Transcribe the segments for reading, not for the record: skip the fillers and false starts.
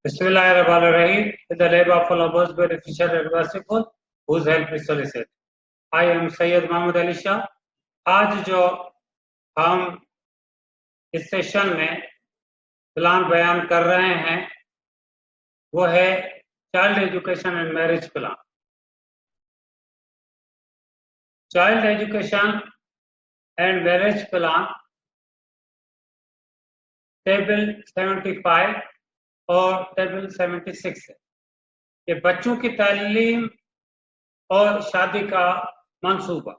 Bismillahirrahmanirrahim. In the name of Allah, most beneficial and merciful, whose help is solicit. I am Sayyid Muhammad Ali Shah. आज जो हम इस session में plan बयान कर रहे हैं वो है child education and marriage plan. Child education and marriage plan table 75 और टेबल 76 है। ये बच्चों की तालीम और शादी का मंसूबा।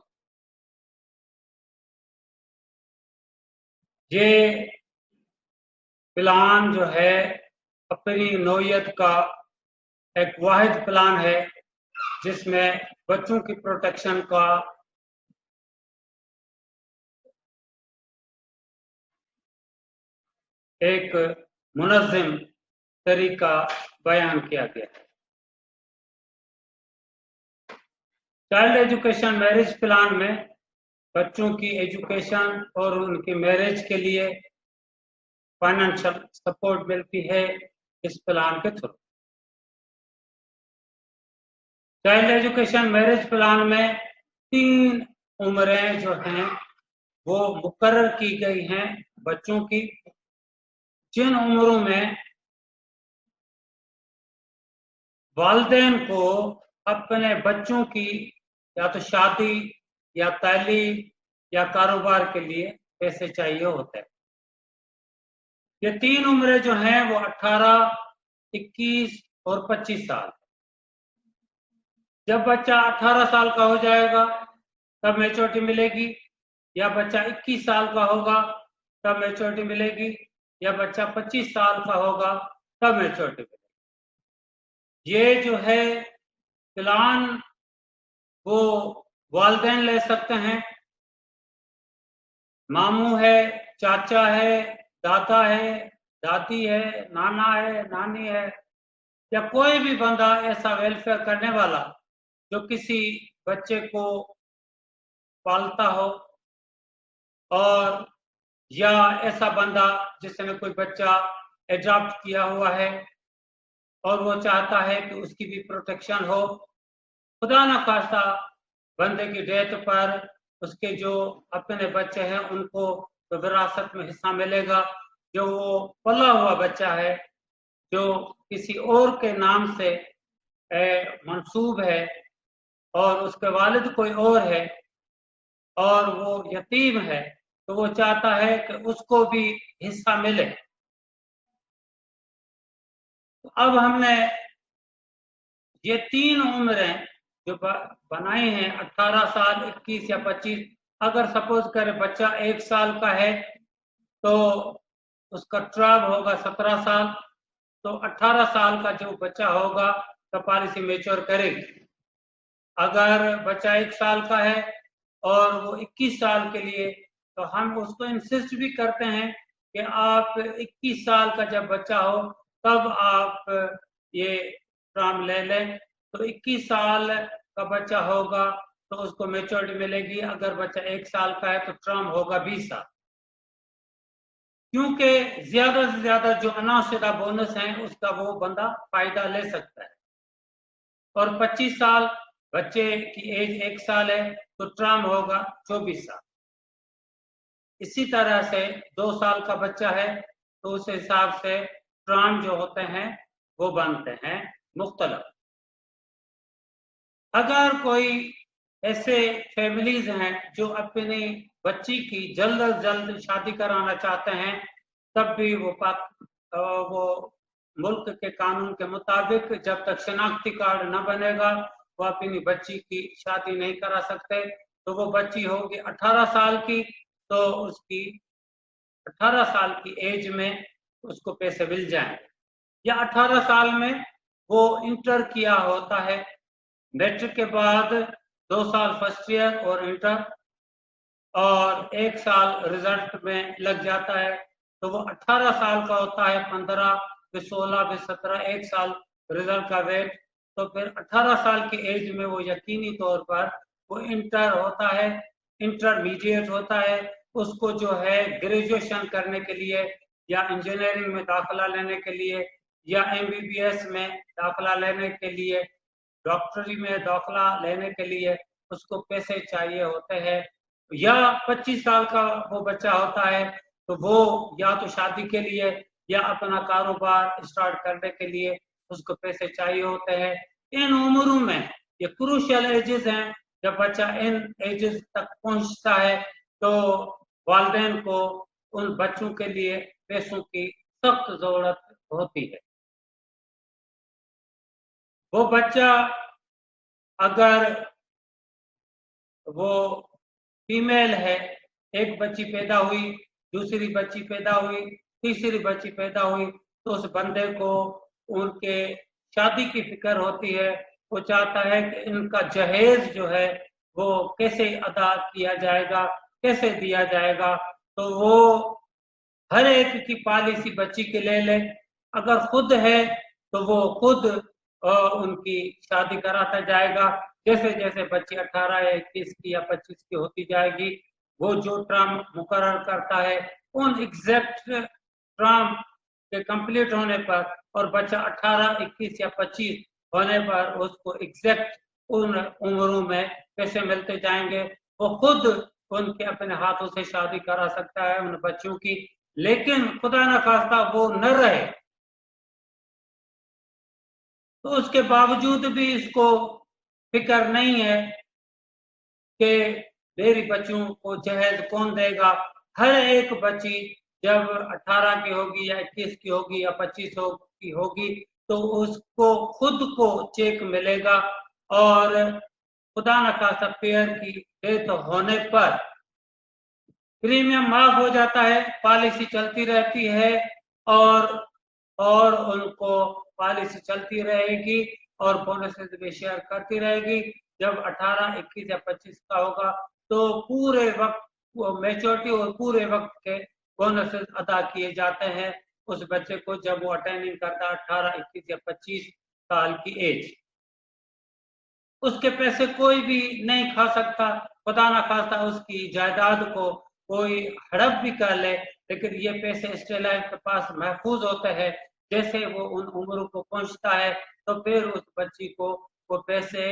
ये प्लान जो है अपनी नौयत का एक वाहिद प्लान है जिसमें बच्चों की प्रोटेक्शन का एक मुनज़्ज़म तरीका बयान किया गया है। चाइल्ड एजुकेशन मैरिज प्लान में बच्चों की एजुकेशन और उनकी मैरिज के लिए फाइनेंशियल सपोर्ट मिलती है इस प्लान के through. Child education marriage plan में 3 उम्रें जो हैं वो मुकर्रर की गई हैं बच्चों की, जिन उम्रों में वालिदैन को अपने बच्चों की या तो शादी या तालीम या कारोबार के लिए पैसे चाहिए होते हैं। ये 3 उम्रें जो हैं वो 18, 21 और 25 साल। जब बच्चा 18 साल का हो जाएगा तब मैच्योरिटी मिलेगी, या बच्चा 21 साल का होगा तब मैच्योरिटी मिलेगी, या बच्चा 25 साल का होगा तब मैच्योरिटी मिलेगी। ये जो है प्लान वो वालिदैन ले सकते हैं, मामू है, चाचा है, दादा है, दादी है, नाना है, नानी है, या कोई भी बंदा ऐसा वेलफेयर करने वाला जो किसी बच्चे को पालता हो, और या ऐसा बंदा जिसने कोई बच्चा एडॉप्ट किया हुआ है और वो चाहता है कि उसकी भी प्रोटेक्शन हो। खुदा न खास्ता बंदे की डेथ पर उसके जो अपने बच्चे हैं उनको तो विरासत में हिस्सा मिलेगा। जो वो पला हुआ बच्चा है जो किसी और के नाम से मंसूब है और उसके वालिद कोई और है और वो यतीम है, तो वो चाहता है कि उसको भी हिस्सा मिले। तो अब हमने ये 3 उम्रें जो बनाई हैं 18 साल, 21 या 25। अगर सपोज करें बच्चा 1 साल का है तो उसका ट्रायल होगा 17 साल, तो 18 साल का जो बच्चा होगा तो पॉलिसी मैच्योर करेगी। अगर बच्चा 1 साल का है और वो 21 साल के लिए, तो हम उसको इंसिस्ट भी करते हैं कि आप 21 साल का जब बच्चा हो तब आप ये ट्राम ले लें। तो 21 साल का बच्चा होगा तो उसको मैच्योरिटी मिलेगी। अगर बच्चा 1 साल का है तो ट्राम होगा 20 साल, क्योंकि ज्यादा से ज्यादा जो अनाशुदा बोनस है उसका वो बंदा फायदा ले सकता है। और 25 साल बच्चे की एज 1 साल है तो ट्राम होगा 24 साल। इसी तरह से 2 साल का बच्चा है तो उस हिसाब से ट्राम जो होते हैं वो बनते हैं मुख्तलिफ। अगर कोई ऐसे फैमिलीज हैं जो अपनी बच्ची की जल्द अज जल्द शादी कराना चाहते हैं, तब भी वो मुल्क के कानून के मुताबिक जब तक शनाख्ती कार्ड न बनेगा वो अपनी बच्ची की शादी नहीं करा सकते। तो वो बच्ची होगी 18 साल की तो उसकी 18 साल की एज में उसको पैसे मिल जाएंगे, या 18 साल में वो इंटर किया होता है, मैट्रिक के बाद 2 साल फर्स्ट ईयर और इंटर और 1 साल रिजल्ट में लग जाता है, तो वो 18 साल का होता है। 15 फिर 16 फिर 17, 1 साल रिजल्ट का वेट। तो फिर 18 साल की एज में वो यकीनी तौर पर वो इंटर होता है, इंटरमीडिएट होता है। उसको जो है ग्रेजुएशन करने के लिए या इंजीनियरिंग में दाखिला लेने के लिए या MBBS में दाखिला लेने के लिए, डॉक्टरी में दाखिला लेने के लिए उसको पैसे चाहिए होते हैं, या 25 साल का वो बच्चा होता है तो वो या तो शादी के लिए या अपना कारोबार स्टार्ट करने के लिए उसको पैसे चाहिए होते हैं। इन उम्रों में ये क्रूशियल एजेस हैं, जब बच्चा इन एजेस तक पहुंचता है तो वालिदैन को उन बच्चों के लिए पैसों की सख्त जरूरत होती है। वो बच्चा अगर वो फीमेल है, एक बच्ची पैदा हुई, दूसरी बच्ची पैदा हुई, तीसरी बच्ची पैदा हुई, तो उस बंदे को उनके शादी की फिक्र होती है। वो चाहता है कि इनका जहेज जो है वो कैसे अदा किया जाएगा, कैसे दिया जाएगा, तो वो हर एक की पॉलिसी बच्ची के ले ले। अगर खुद है तो वो खुद उनकी शादी कराता जाएगा। जैसे जैसे बच्ची 18 या 21 की या 25 की होती जाएगी, वो जो टर्म मुकर्रर करता है उन एग्जैक्ट टर्म के कंप्लीट होने पर और बच्चा 18, 21 या 25 होने पर उसको एग्जैक्ट उन उम्रों में पैसे मिलते जाएंगे। वो खुद उनके अपने हाथों से शादी करा सकता है उन बच्चों की, लेकिन खुदा न खास्ता वो न रहे तो उसके बावजूद भी इसको फिक्र नहीं है कि मेरी बच्चों को जहेज कौन देगा। हर एक बच्ची जब 18 की होगी या 21 की होगी या 25 की होगी तो उसको खुद को चेक मिलेगा, और खुदा न खास्ता पेयर की डेथ होने पर प्रीमियम माफ हो जाता है, पॉलिसी चलती रहती है और उनको पॉलिसी चलती रहेगी और बोनसेस भी शेयर करती रहेगी। जब 18, 21 या 25 का होगा तो पूरे वक्त वो मैच्योरिटी और पूरे वक्त के बोनसेस अदा किए जाते हैं उस बच्चे को, जब वो अटेनिंग करता 18, 21 या 25 साल की एज। उसके पैसे कोई भी नहीं खा सकता, खुदा ना खास्ता उसकी जायदाद को कोई हड़प भी कर ले, लेकिन ये पैसे स्टेलाइट के पास महफूज होते हैं। जैसे वो उन उम्र को पहुंचता है तो फिर उस बच्ची को वो पैसे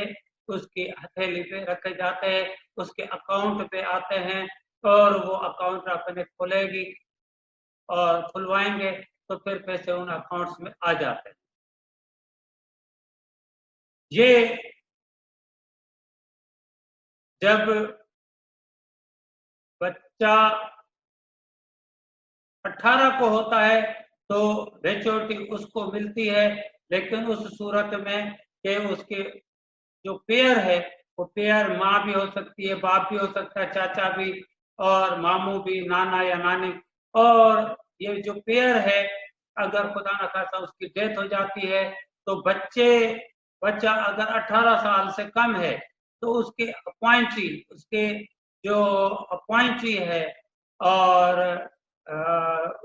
उसकी हथेली पे रखे जाते हैं, उसके अकाउंट पे आते हैं और वो अकाउंट अपने खुलेगी और खुलवाएंगे तो फिर पैसे उन अकाउंट्स में आ जाते हैं। ये जब बच्चा 18 को होता है तो मैच्योरिटी उसको मिलती है, लेकिन उस सूरत में कि उसके जो पेयर है वो पेयर माँ भी हो सकती है, बाप भी हो सकता है, चाचा भी और मामू भी, नाना या नानी। और ये जो पेयर है अगर खुदा न खास्ता उसकी डेथ हो जाती है तो बच्चा अगर 18 साल से कम है तो उसके अपॉइंटी, उसके जो अपॉइंटी है और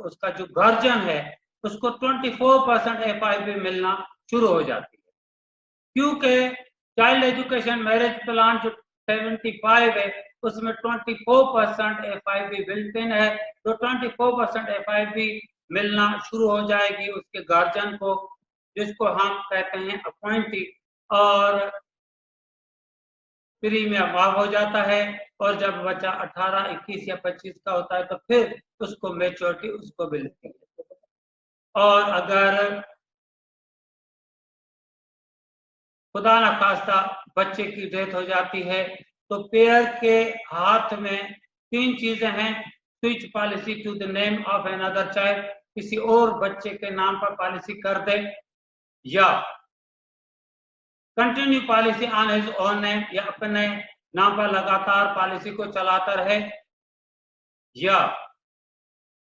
उसका जो गार्जियन है उसको 24% FIB मिलना शुरू हो जाती है, क्योंकि चाइल्ड एजुकेशन मैरिज प्लान जो 75 है उसमें 24% FIB बिल्ट इन है, तो 24% FIB मिलना शुरू हो जाएगी उसके गार्जियन को, जिसको हम कहते हैं अपॉइंटी, और प्रीमियम माफ हो जाता है। और जब बच्चा 18, 21 या 25 का होता है तो फिर उसको मैच्योरिटी उसको मिलती है। और अगर खुदा न खास्ता बच्चे की डेथ हो जाती है तो पेयर के हाथ में 3 चीजें हैं: switch policy to the name of another child, किसी और बच्चे के नाम पर पॉलिसी कर दे, या continue policy on his own name, या अपने नाम पर लगातार पॉलिसी को चलाता रहे, या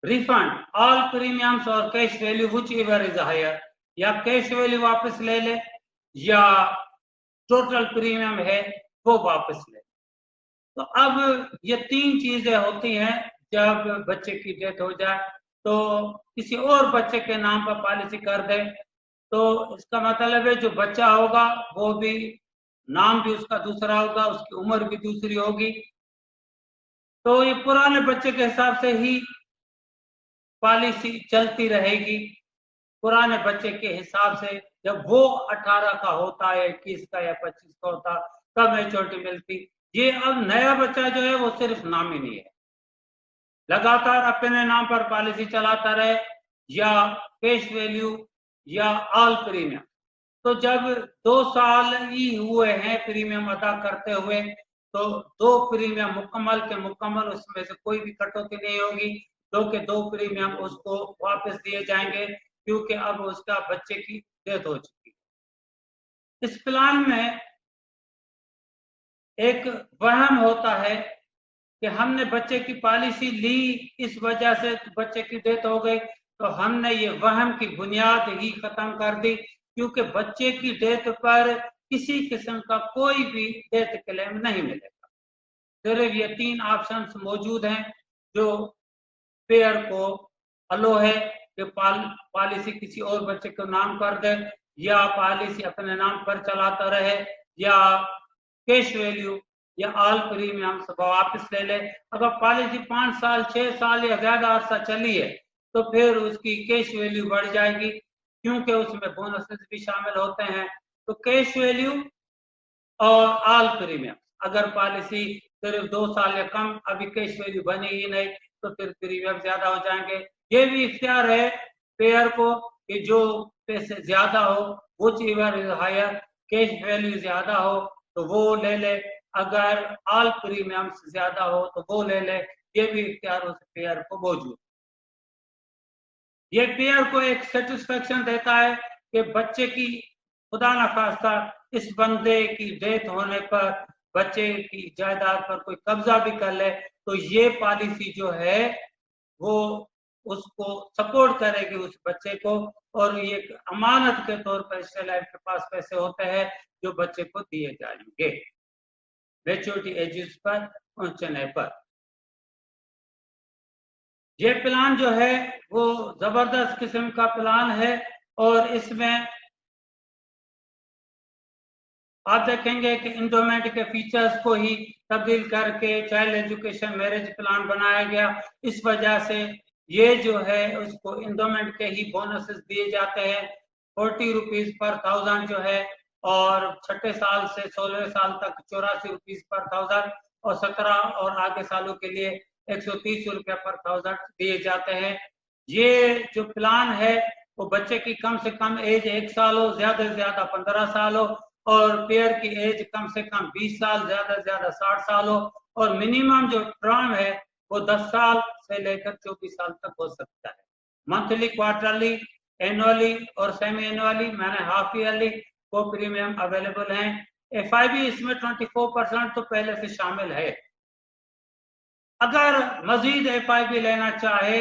रिफंड ऑल प्रीमियम्स और cash value whichever is higher, या कैश वैल्यू वापस ले ले या टोटल प्रीमियम है वो वापस ले। तो अब ये 3 चीजें होती हैं जब बच्चे की डेथ हो जाए, तो किसी और बच्चे के नाम पर पॉलिसी कर दे तो इसका मतलब है जो बच्चा होगा वो भी, नाम भी उसका दूसरा होगा, उसकी उम्र भी दूसरी होगी, तो ये पुराने बच्चे के हिसाब से ही पॉलिसी चलती रहेगी। पुराने बच्चे के हिसाब से जब वो 18 का होता है, 21 का या 25 का होता, तब मेच्योरिटी मिलती। ये अब नया बच्चा जो है वो सिर्फ नामिनी है, लगातार अपने नाम पर पॉलिसी चलाता रहे, या फेस वैल्यू या ऑल प्रीमियम। तो जब 2 साल ही हुए हैं प्रीमियम अदा करते हुए, तो 2 प्रीमियम मुकम्मल के मुकम्मल, उसमें से कोई भी कटौती नहीं होगी। 2 के 2 प्रीमियम उसको वापस दिए जाएंगे, क्योंकि अब उसका बच्चे की डेथ हो चुकी है। इस प्लान में एक वहम होता है कि हमने बच्चे की पॉलिसी ली, इस वजह से बच्चे की डेथ हो गई, तो हमने ये वहम की बुनियाद ही खत्म कर दी, क्योंकि बच्चे की डेथ पर किसी किस्म का कोई भी डेथ क्लेम नहीं मिलेगा। सिर्फ ये 3 ऑप्शंस मौजूद हैं जो पेयर को अलो है कि पॉलिसी किसी और बच्चे को नाम कर दे, या पॉलिसी अपने नाम पर चलाता रहे, या कैश वैल्यू या ऑल प्रीमियम वापस ले ले। अगर पॉलिसी 5 साल 6 साल या ज्यादा अर्सा चली है, तो फिर उसकी कैश वैल्यू बढ़ जाएगी, क्योंकि उसमें बोनसेस भी शामिल होते हैं। तो कैश वैल्यू और ऑल प्रीमियम, अगर पॉलिसी सिर्फ 2 साल या कम, अभी कैश वैल्यू बनी ही नहीं, तो फिर प्रीमियम ज्यादा हो जाएंगे। ये भी इख्तियार है पेयर को कि जो पैसे ज्यादा हो, वो चीवर इज हायर, कैश वैल्यू ज्यादा हो तो वो ले ले, अगर ऑल प्रीमियम ज्यादा हो तो वो ले ले। ये भी इख्तियार उस पेयर को मौजूद। ये पेयर को एक सेटिस्फेक्शन देता है कि बच्चे की खुदा ना खास्ता इस बंदे की डेथ होने पर बच्चे की जायदाद पर कोई कब्जा भी कर ले, तो ये पॉलिसी जो है वो उसको सपोर्ट करेगी उस बच्चे को, और ये अमानत के तौर पर स्टेट लाइफ के पास पैसे होते हैं जो बच्चे को दिए जाएंगे मैच्योरिटी एजेस पर पहुंचने पर। ये प्लान जो है वो जबरदस्त किस्म का प्लान है, और इसमें आप देखेंगे कि इंडोमेंट के फीचर्स को ही तब्दील करके चाइल्ड एजुकेशन मैरिज प्लान बनाया गया। इस वजह से ये जो है उसको इंडोमेंट के ही बोनसेस दिए जाते हैं, 40 रुपीज पर 1000 जो है, और 6 साल से 16 साल तक 84 रुपीज पर 1000, और 17 और आगे सालों के लिए 130 रुपया पर 1000 दिए जाते हैं। ये जो प्लान है वो बच्चे की कम से कम एज 1 साल हो, ज्यादा से ज्यादा 15 साल हो, और पेयर की एज कम से कम 20 साल, ज्यादा से ज्यादा 60 साल हो, और मिनिमम जो टर्म है वो 10 साल से लेकर 24 साल तक हो सकता है। मंथली, क्वार्टरली, एनुअली और सेमी एनुअली, मैंने हाफ ईयरली को प्रीमियम अवेलेबल हैं। FIB इसमें 24% तो पहले से शामिल है। अगर मजीद FIB लेना चाहे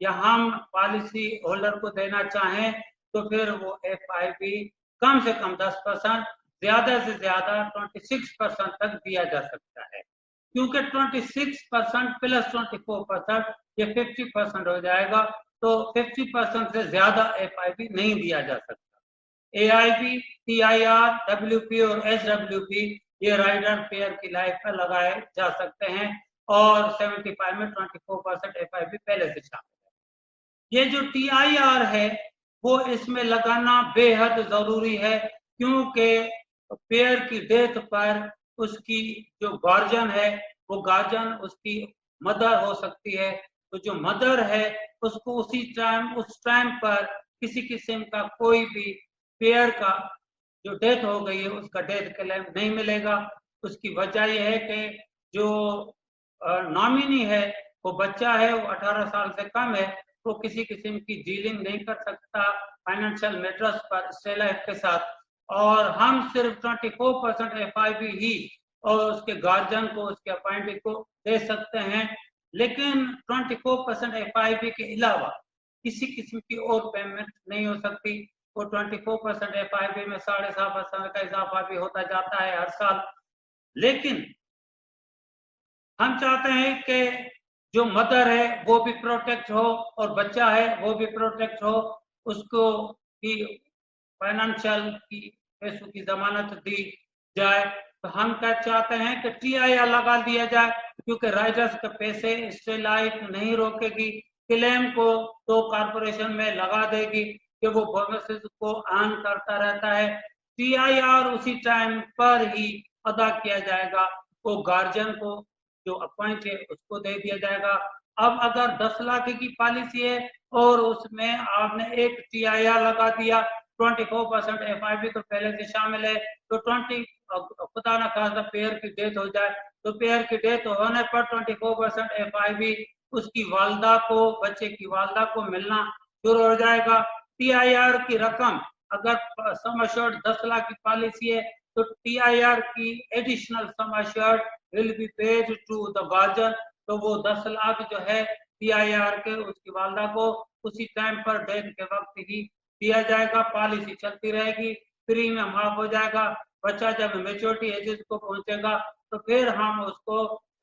या हम पॉलिसी होल्डर को देना चाहें, तो फिर वो FIB कम से कम 10%, ज्यादा से ज्यादा 26% तक दिया जा सकता है, क्योंकि 26% प्लस 24% ये 50% हो जाएगा, तो 50% से ज्यादा FIB नहीं दिया जा सकता। AIB, TIR, WP और SWP ये राइडर पेयर की लाइफ पर लगाए जा सकते हैं, और 75 में 24% FIB पहले से शामिल है। ये जो TIR है वो इसमें लगाना बेहद जरूरी है, क्योंकि पेयर की डेथ पर उसकी जो गार्जियन है वो गार्जियन उसकी मदर हो सकती है, तो जो मदर है उसको उस टाइम पर किसी किस्म का कोई भी पेयर का जो डेथ हो गई है उसका डेथ क्लेम नहीं मिलेगा। उसकी वजह यह है कि जो नॉमिनी है वो बच्चा है, वो 18 साल से कम है, वो किसी किस्म की डीलिंग नहीं कर सकता फाइनेंशियल मैटर्स पर स्टेट लाइफ के साथ, और हम सिर्फ 24% FIB ही और उसके गार्जियन को, उसके अपॉइंटी को दे सकते हैं। लेकिन 24% FIB के अलावा किसी किस्म की और पेमेंट नहीं हो सकती। वो 24% FIB में 7.5% का इजाफा भी होता जाता है हर साल। लेकिन हम चाहते हैं कि जो मदर है वो भी प्रोटेक्ट हो और बच्चा है वो भी प्रोटेक्ट हो, उसको की फाइनेंशियल की पैसों की जमानत दी जाए। तो हम क्या चाहते हैं कि TIR लगा दिया जाए, क्योंकि राइडर्स के पैसे स्टेट लाइफ नहीं रोकेगी, क्लेम को तो कॉर्पोरेशन में लगा देगी कि वो बोनसेस को अर्न करता रहता है। TIR उसी टाइम पर ही अदा किया जाएगा, वो गार्जियन को जो अपॉइंट है उसको दे दिया जाएगा। अब अगर 10 लाख की पॉलिसी है और उसमें आपने एक TIR लगा दिया, 24% FIP तो पहले से शामिल है, तो 20 खुदा ना खासा पेयर की डेथ हो जाए तो पेयर की डेथ होने पर 24% FIP उसकी वालदा को, बच्चे की वालदा को मिलना शुरू हो जाएगा। TIR की रकम अगर सम अश्योर्ड 10 लाख की पॉलिसी है तो TIR की additional sum assured will be paid to the guardian, तो वो 10 लाख जो है TIR के उसकी वालदा को उसी टाइम पर डेथ के वक्त ही दिया जाएगा। पॉलिसी चलती रहेगी, प्रीमियम माफ हो जाएगा। बच्चा जब मेच्योरिटी एजेस को पहुंचेगा तो फिर हम उसको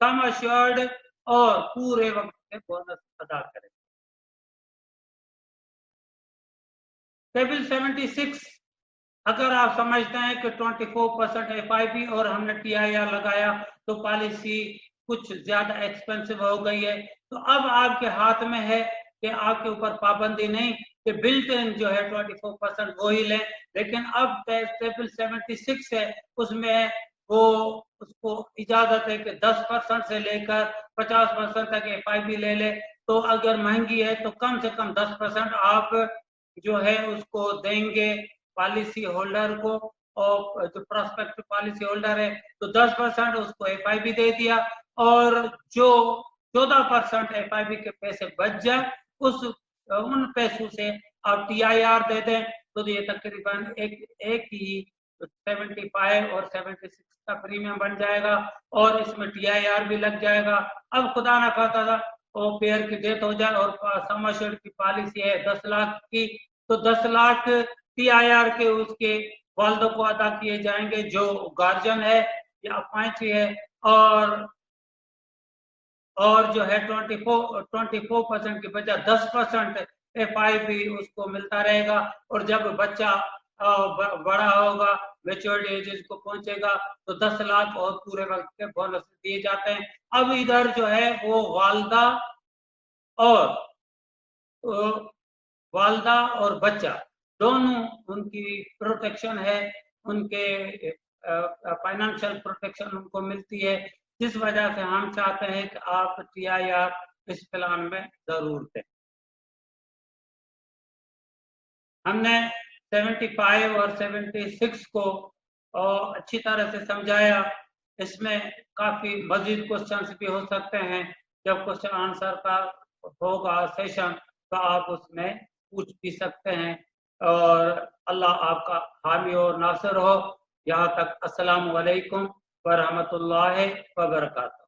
सम अश्योर्ड और पूरे वक्त के बोनस अदा करेंगे। टेबल 76, अगर आप समझते हैं कि 24% FIP और हमने TIR लगाया तो पॉलिसी कुछ ज्यादा एक्सपेंसिव हो गई है, तो अब आपके हाथ में है कि आपके ऊपर पाबंदी नहीं कि बिल्ट इन जो है 24% वो ही लें, लेकिन अब टेबल 76 है उसमें वो उसको इजाजत है कि 10% से लेकर 50% तक FIP ले ले, तो अगर महंगी है तो कम से कम 10% आप जो है उसको देंगे पॉलिसी होल्डर को, और जो प्रोस्पेक्टिव पॉलिसी होल्डर है तो 10% उसको FIP दे दिया, और जो 14% FIP के पैसे बच जाए उन पैसों से आप TIR दे दें, तो ये तकरीबन एक ही 75 और 76 का प्रीमियम बन जाएगा और इसमें TIR भी लग जाएगा। अब खुदा ना खाता था वो पेयर की डेथ हो जाए और सम अश्योर्ड की पॉलिसी है 10 लाख की, तो 10 लाख TIR के उसके वालदों को अदा किए जाएंगे जो गार्जियन है या अपॉइंटी है, और जो है 24% की बजाय 10% FIP उसको मिलता रहेगा, और जब बच्चा बड़ा होगा, मेच्योरिटी एज को पहुंचेगा, तो 10 लाख और पूरे वक्त के बोनस दिए जाते हैं। अब इधर जो है वो वालदा और बच्चा दोनों उनकी प्रोटेक्शन है, उनके फाइनेंशियल प्रोटेक्शन उनको मिलती है, जिस वजह से हम चाहते हैं कि आप TIR इस प्लान में जरूर दें। हमने 75 और 76 को अच्छी तरह से समझाया। इसमें काफी मजीद क्वेश्चंस भी हो सकते हैं, जब क्वेश्चन आंसर का होगा सेशन तो आप उसमें पूछ भी सकते हैं, और अल्लाह आपका हामी और नासिर हो। यहाँ तक अस्सलामु अलैकुम व रहमतुल्लाहि व बरकातहू।